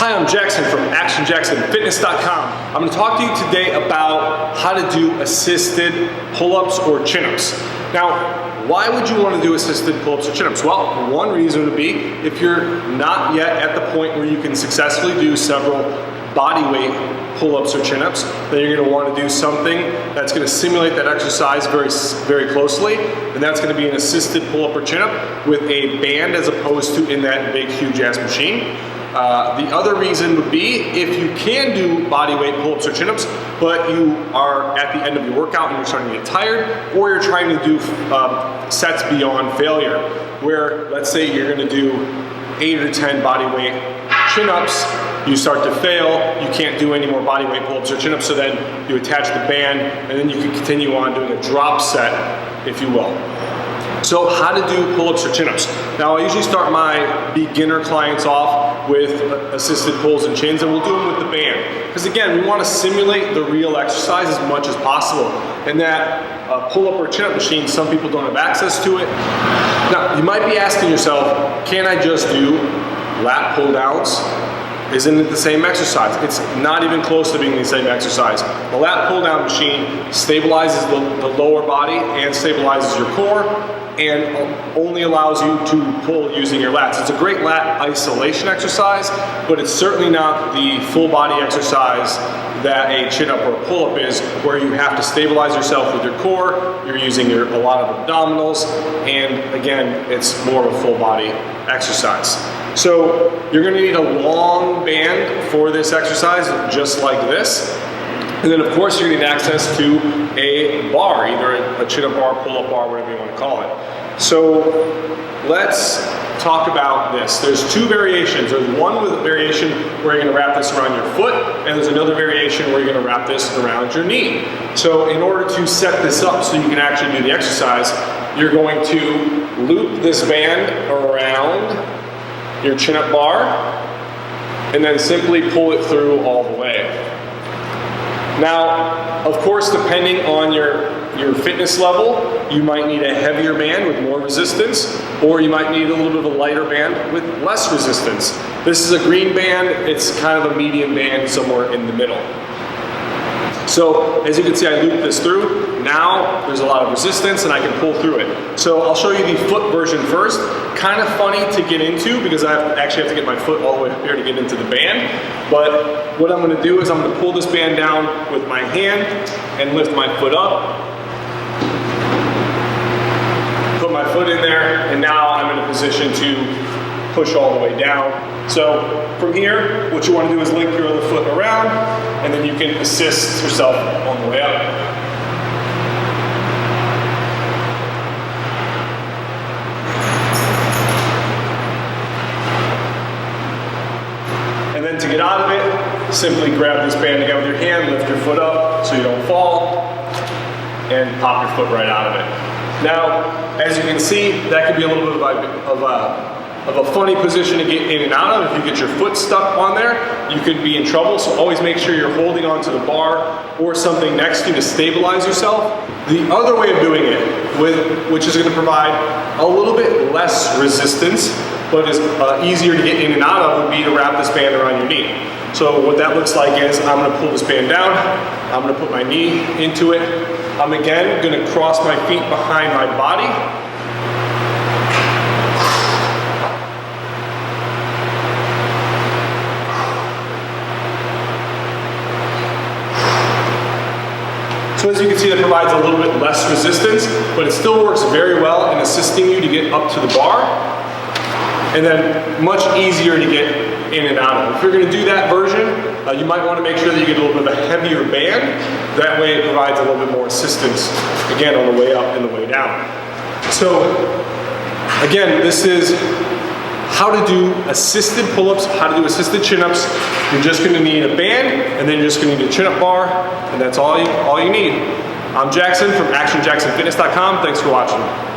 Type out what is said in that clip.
Hi, I'm Jackson from ActionJacksonFitness.com. I'm going to talk to you today about how to do assisted pull-ups or chin-ups. Now, why would you want to do assisted pull-ups or chin-ups? Well, one reason would be if you're not yet at the point where you can successfully do several body weight pull-ups or chin-ups, then you're going to want to do something that's going to simulate that exercise very closely, and that's going to be an assisted pull-up or chin-up with a band as opposed to in that big huge ass machine. The other reason would be if you can do body weight pull-ups or chin-ups, but you are at the end of your workout and you're starting to get tired, or you're trying to do sets beyond failure, where let's say you're going to do 8 or 10 body weight chin-ups, you start to fail, you can't do any more body weight pull-ups or chin-ups, so then you attach the band and then you can continue on doing a drop set, if you will. So how to do pull-ups or chin-ups. Now I usually start my beginner clients off with assisted pulls and chins, and we'll do them with the band. Because again, we want to simulate the real exercise as much as possible. And that pull-up or chin-up machine, some people don't have access to it. Now you might be asking yourself, can I just do lat pull downs? Isn't it the same exercise? It's not even close to being the same exercise. The lat pull down machine stabilizes the lower body and stabilizes your core and only allows you to pull using your lats. It's a great lat isolation exercise, but it's certainly not the full body exercise that a chin-up or a pull-up is, where you have to stabilize yourself with your core, you're using a lot of abdominals, and again, it's more of a full body exercise. So you're gonna need a long band for this exercise, just like this. And then of course you're gonna need access to a bar, either a chin-up bar, pull-up bar, whatever you wanna call it. So let's talk about this. There's two variations. There's one with a variation where you're gonna wrap this around your foot, and there's another variation where you're gonna wrap this around your knee. So in order to set this up so you can actually do the exercise, you're going to loop this band around your chin-up bar, and then simply pull it through all the way. Now, of course, depending on your fitness level, you might need a heavier band with more resistance, or you might need a little bit of a lighter band with less resistance. This is a green band, it's kind of a medium band somewhere in the middle. So, as you can see, I looped this through. Now, there's a lot of resistance and I can pull through it. So I'll show you the foot version first. Kind of funny to get into because I actually have to get my foot all the way up here to get into the band. But what I'm gonna do is I'm gonna pull this band down with my hand and lift my foot up. Put my foot in there, and now I'm in a position to push all the way down. So from here, what you want to do is link your other foot around, and then you can assist yourself on the way up. And then to get out of it, simply grab this band again with your hand, lift your foot up so you don't fall, and pop your foot right out of it. Now, as you can see, that could be a little bit of a funny position to get in and out of. If you get your foot stuck on there, you could be in trouble, so always make sure you're holding onto the bar or something next to you to stabilize yourself. The other way of doing it, which is going to provide a little bit less resistance, but is easier to get in and out of, would be to wrap this band around your knee. So what that looks like is I'm going to pull this band down, I'm going to put my knee into it, I'm again going to cross my feet behind my body, so as you can see, that provides a little bit less resistance, but it still works very well in assisting you to get up to the bar, and then much easier to get in and out of. If you're going to do that version, you might want to make sure that you get a little bit of a heavier band. That way it provides a little bit more assistance, again, on the way up and the way down. So again, this is how to do assisted pull-ups, how to do assisted chin-ups. You're just going to need a band, and then you're just going to need a chin-up bar, and that's all you need. I'm Jackson from ActionJacksonFitness.com. Thanks for watching.